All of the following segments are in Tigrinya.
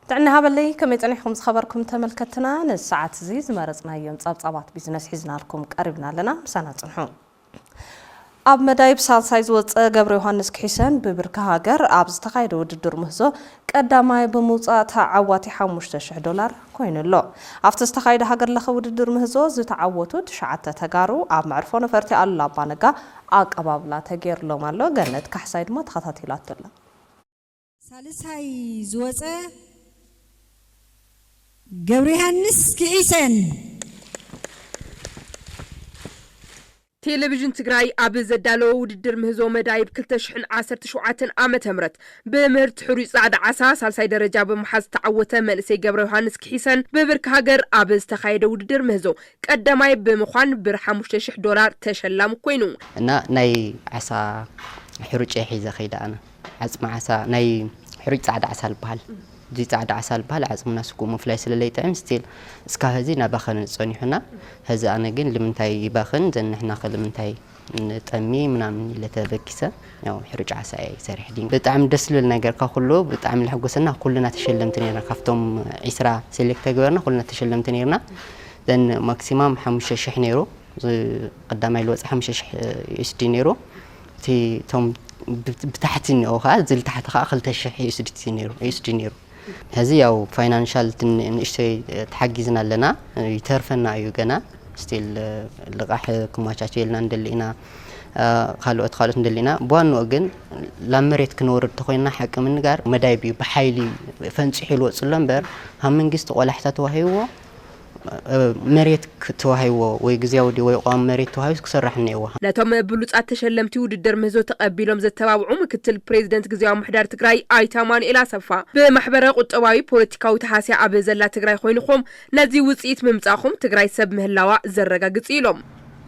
تعنا هبلي كم يتنيحكم خبركم تملكتنا الساعة زيز مرزنا يوم صابات بيزنس حزنا لكم قربنا لنا سنة صنحون أب مدايب سالسايز وصقبر يوحنس كحسن ببركة هاجر أب استقايد وددر مهزو قداماي بموصات عواتي $15 كوين اللو أفت استقايد هاجر لخ وددر مهزو زي تعوتو تشعت تجارو أب معرفون فرتي الله بانقا أقباب لا تغير لو مالو جنت كحسايد ما تخطاتيلات الله سالساي زوصه قبر يوحنس كحسن تلفزيون تግራይ ኣብ ዘዳለው ውድድር ምህዞ መዳይብ 2017 ዓመተ ምህረት በምህርት ሕሩይ ጻዕዳ ዓሳ ሳልሳይ ደረጃ በመሓዝ ተዓወተ መንእሰይ ገብረ ዮሐንስ ክሒሰን በብርክ ሃገር ኣብ ዝተኻየደ ውድድር ምህዞ ቀዳማይ ብምዃን ብር $5000 ተሸላም ኮይኑ እና ናይ ዓሳ ሕሩጭ ሒዘ ኸይዳ ኣነ ዓጽማ ዓሳ ናይ ሕሩጭ ጻዕዳ ዓሳ ልበሃል دي تعد عسل بحال عزم الناس كومو فلاي سللي تعم ستيل اسكا هذي نباخن صنيحنا هذا انا جن لمنتاي باخن زن احنا خل لمنتاي نطمي منامن اللي تبكسه ያው ሕሩጭ ዓሳይ ሰሪሕ ዲን በጣም ደስ ልል ነገር ከሁሉ በጣም ለሐጎሰና ኩልና ተሸለምተኔና ካፍቶም 10 ሴሌክት ተገበርና ኩልና ተሸለምተኔና ዘን ማክሲማም 5000 ነይሮ ቀዳማይ ልወጽ 5000 USD ነይሮ ቲ ቶም بتحتني أو خا زل تحت خا خلت الشيء يسد نيرو هذه أو فاينانشال نشتري تحجزنا لنا يترفنا أيوجنا ستيل لقاح كماشاتي لنا ندلينا خالوت ندلينا بوان وجن لامريت كنور تخوينا حكم النجار مدايبي بحيلي فنش حلو سلمبر هم من جست ولا حتى توهيو مريت توهيو ويجزيو دي ويقام مريت توهيو كسرحني وها نتم بلوصات تشلمتي وددر مهزو تقبيلهم زتباوعو مكتل بريزيدنت جزياو محدار تግራይ አይታማን ኢላሰፋ በማህበረ ቁጠባዊ ፖለቲካዊ ተሐሲያ አበዘላ ትግራይ ኮይንኩም ነዚ ውጽኢት መምጻኹም ትግራይ ሰብ ምህላዋ ዘረጋግጽ ኢሎም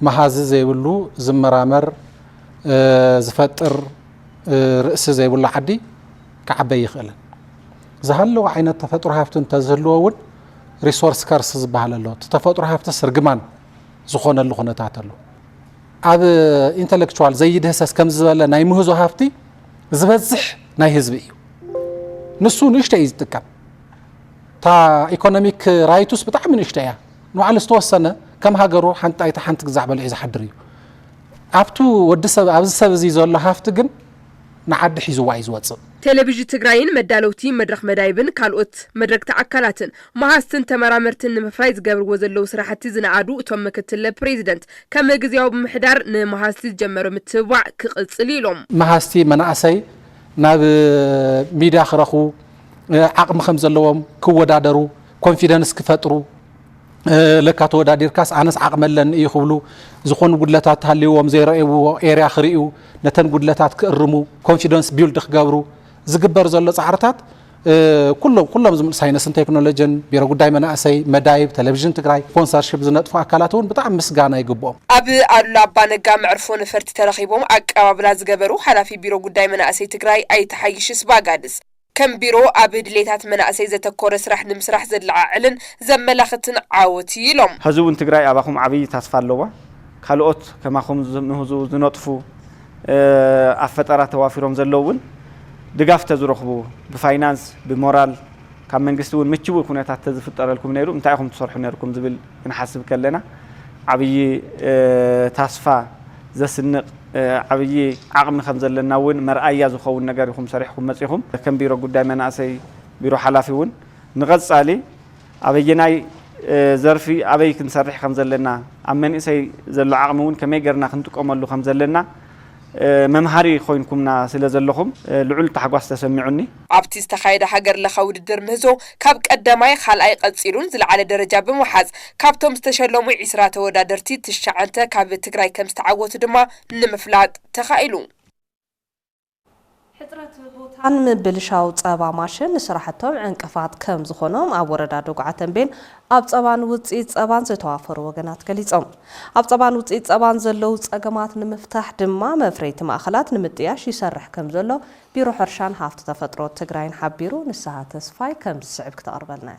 መሐዝ ዘይብሉ ዝመራመር ዝፈጥር ርእስ ዘይብሉ ዓዲ ከዓበይ ይኽእል ዝሃለው ዓይነት ተፈጥሮ ሃፍትን ተዘልዎውን ሪሶርስ ካርስ ዝበሃል ኣሎ ተፈጥሮ ሃፍተ ስርግማን ዝኾነሉ ኩነታት ኣሎ ኣብ ኢንተሌክቹዋል ዘይድህሰስ ከም ዝበለ ናይ ምህዞ ሃፍቲ ዝበዝሕ ናይ ህዝቢ እዩ ንሱ ንሽተይ ዝጥቀም ታ ኢኮኖሚክ ራይቱስ ብጣዕሚ ንሽተይ እያ ንባዕሉ ዝተወሰነ ከም ሃገሩ ሓንቲ ኣይታ ሓንቲ ግዛዕ በልዑ ዝሓድር እዩ ኣብቱ ወዲ ሰብ ኣብዚ ሰብ እዚ ዘሎ ሃፍቲ ግን ንዓዲ ሒዝዋ እዩ ዝወፅእ تلفزيون تግራይን መዳለውቲ መድረኽ መዳይብን ካልኦት መድረክ ተኣካላትን ማሃስትን ተመራመርትን ንምፍራይ ዝገብርዎ ዘለው ስራሕቲ ዝነዓዱ እቶም ምክትል ፕሬዝደንት ከም ግዜያዊ ብምሕዳር ንማሃስቲ ዝጀመሩ ምትባዕ ክቕጽል ኢሎም ማሃስቲ መናእሰይ ናብ ሚድያ ክረኹ ዓቕሚ ከም ዘለዎም ክወዳደሩ ኮንፊደንስ ክፈጥሩ ለካ ተወዳዲርካስ ኣነስ ዓቕመለን እዩ ክብሉ ዝኾኑ ጉድለታት ሃልይዎም ዘይረኣይዎ ኤርያ ክርእዩ ነተን ጉድለታት ክእርሙ ኮንፊደንስ ቢልድ ክገብሩ ዝግበር ዘሎ ጻዕርታት ኩሎም ሳይንስን ቴክኖሎጂን ቢሮ ጉዳይ መናእሰይ መዳይብ ቴሌቪዥን ትግራይ ስፖንሰርሺፕ ዝነጥፉ አካላቱን በጣም ምስጋና ይግቦም ኣብ አሉላ አባነጋ መዕርፎ ነፈርቲ ተረኺቦም አቀባብላ ዝገበሩ ሓላፊ ቢሮ ጉዳይ መናእሰይ ትግራይ ኣይተሓይሽስ ባጋድስ ከም ቢሮ ኣብ ድሌታት መናእሰይ ዘተኮረ ስራሕ ንምስራሕ ዘልዓዕልን ዘመላኽትን ዓወት ኢሎም ህዝቡን ትግራይ ኣባኹም ዓብይ ተስፋ ኣለዎ ካልኦት ከማኹም ዝምህዙ ዝነጥፉ ኣፈጠራ ተዋፊሮም ዘለውን ድጋፍ ተዝረኽቡ ብፋይናንስ ብሞራል ካብ መንግስቲ እውን ምችው ኩነታት ተዝፍጠረልኩም ነይሩ እንታይ ኢኹም ትሰርሑ ነርኩም ዝብል ክንሓስብ ከለና ዓብይ ተስፋ ዘስንቕ ዓብይ ዓቕሚ ከም ዘለና እውን መርኣያ ዝኸውን ነገር ኢኹም ሰሪሕኩም መጺኹም ከም ቢሮ ጉዳይ መናእሰይ ቢሮ ሓላፊ እውን ንቐጻሊ ኣበየናይ ዘርፊ ኣበይ ክንሰርሕ ከም ዘለና ኣብ መንእሰይ ዘሎ ዓቕሚ እውን ከመይ ገርና ክንጥቀመሉ ከም ዘለና መምሃሪ ኮይንኩምና ስለ ዘለኹም ልዑል ተሓጓስ ተሰሚዑኒ ኣብቲ ዝተኻየደ ሃገር ለኸ ውድድር ምህዞ ካብ ቀዳማይ ካልኣይ ቀጺሉን ዝለዓለ ደረጃ ብምሓዝ ካብቶም ዝተሸለሙ 20 ተወዳደርቲ 9 ካብ ትግራይ ከም ዝተዓወቱ ድማ ንምፍላጥ ተኻኢሉ حضرت بوتان مبلشاو ጸባ ማሽን ስራሕቶም ዕንቅፋት ከም ዝኾኖም ኣብ ወረዳ ዶግዓተን ቤን ኣብ ጸባን ውጽኢት ጸባን ዝተዋፈሩ ወገናት ገሊጾም ኣብ ጸባን ውጽኢት ጸባን ዘለው ጸገማት ንምፍታሕ ድማ መፍረይቲ ማእኸላት ንምጥያሽ ይሰርሕ ከም ዘሎ ቢሮ ሕርሻን ሃፍቲ ተፈጥሮ ትግራይን ሓቢሩ ንስሓ ተስፋይ ከም ዝስዕብ ክተቕርበልና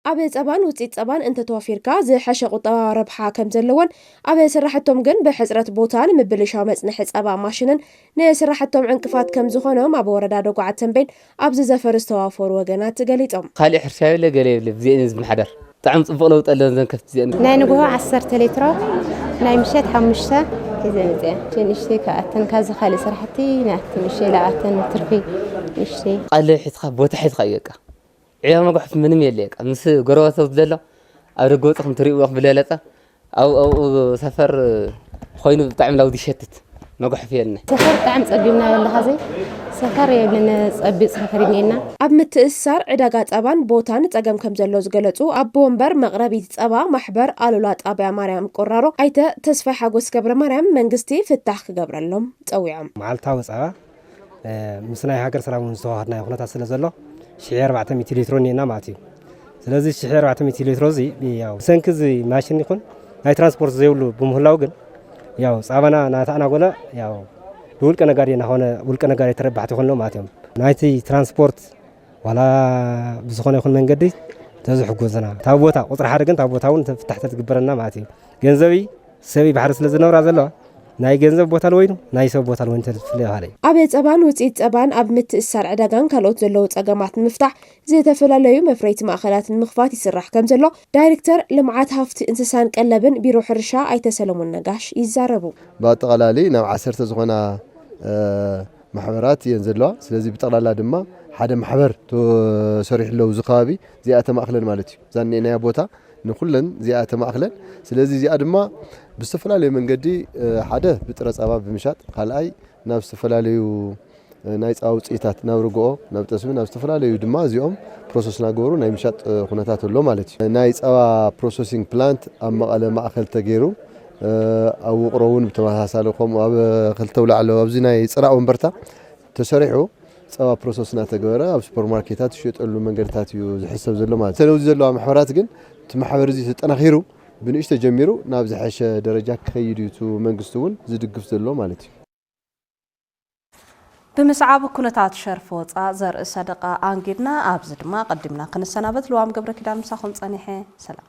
أبي زبان وزيد زبان أنت توفير كذا حشق وطوارب حاكم زلون أبي سرحتهم جن بحزرة بوتان مبلش عمس نحس أبا ماشينن نسرحتهم عنكفات كم زخونهم أبو وردا دوق عتنبين أبز زفر استوافر وجنات تقليتهم خالي حرشاوي لا قليل بزين من حدر طعم صفق لو تقلن كفت زين ناي نقوه 10 لتر ناي مشيت 5 كذا زين عشان اشتي كأتن كذا خالي سرحتي نأتن الشيء لا أتن ترفي اشتي قال حيت بوت حيت خيقة عيال ما قحف منهم يليك مس قروة وبدلا أو رجوتهم طريق وقف بلالته أو سفر خوينو طعم لو دي شتت ما قحف يلنا سفر طعم صبينا يلا هذي سفر يبلنا صبي سفر يمينا أب متأثر عداقات أبان بوتان تأجم كم زلوز قلتو أب ومبر مغربي تأبا محبر قالولات أبا مريم قرارو أيتا تسفى حقوس قبر مريم منقستي في التحق قبر اللهم تأويعم معلتها وصعبة مسناي هاجر سلامون سوهرنا يخونة تسلزلو شعير 400 لتروني ناماتيو سلازي شعير 400 لتر زي بياو سنكزي ماشين يكون هاي ترانسبورت زيولو بمهلاو جن ያው ጻባና ናታና ጎለ ያው ውልቀ ነጋሪና ሆነ ውልቀ ነጋሪ ተረባህት ይሆን ነው ማለትም ናይቲ ትራንስፖርት ዋላ ብዝኾነ ይኹን መንገዲ ተዝሕጎዘና ታቦታ ቁጥር ሓደ ግን ታቦታውን ተፍታሕተ ትግበረና ማለት እዩ ገንዘቢ ሰቢ ባሕር ስለ ዝነብራ ዘለዋ ናይ ገንዘብ ቦታ ለወይኑ ናይ ሰብ ቦታ ለወይኑ ተፍልይ ሃለይ ኣብ ጸባን ውጽኢት ጸባን ኣብ ምትእሳር ዕዳጋን ካልኦት ዘለዉ ጸገማት ምፍታሕ ዝተፈላለዩ መፍረይቲ ማእኸላት ምኽፋት ይስራሕ ከም ዘሎ ዳይሬክተር ልምዓት ሃፍቲ እንስሳን ቀለብን ቢሮ ሕርሻ ኣይተ ሰለሞን ነጋሽ ይዛረቡ ባጠቃላሊ ናብ 10 ዝኾና ማሕበራት እየን ዘለዋ ስለዚ ብጠቅላላ ድማ ሓደ ማሕበር ተሰሪሕ ለው ዝኸባቢ ዚኣተ ማእኸለን ማለት እዩ ዛኔናያ ቦታ ንኩለን ዚኣተ ማእኸለን ስለዚ ዚኣ ድማ ብዝተፈላለዩ መንገዲ ሓደ ብጥረ ጸባ ብምሻጥ ካልኣይ ናብ ዝተፈላለዩ ናይ ጸባ ውፅኢታት ናብ ርግኦ ናብ ጠስሚ ናብ ዝተፈላለዩ ድማ እዚኦም ፕሮሰስ ናገሩ ናይ ምሻጥ ኩነታት ኣሎ ማለት እዩ ናይ ጸባ ፕሮሰሲንግ ፕላንት ኣብ መቐለ ማእኸል ተገይሩ ኣብ ውቕሮ እውን ብተመሳሳሊ ከምኡ ኣብ ክልተ ውላዕሎ ኣብዚ ናይ ፅራእ ወንበርታ ተሰሪሑ ጸባ ፕሮሰስ እናተገበረ ኣብ ሱፐርማርኬታት ዝሽየጠሉ መንገድታት እዩ ዝሕሰብ ዘሎ ማለት እዩ ስለዚ ዘለዋ ማሕበራት ግን እቲ ማሕበር እዚ ተጠናኺሩ ብንእሽተ ጀሚሩ ናብ ዝሐሸ ደረጃ ክኸይድ እዩ መንግስቲ እውን ዝድግፍ ዘሎ ማለት እዩ بمسعاب كنتات شرف وصا زرء صدقة أنجدنا أبزد ما قدمنا كنسنابت لوام قبل كده مساخن صنيحة سلام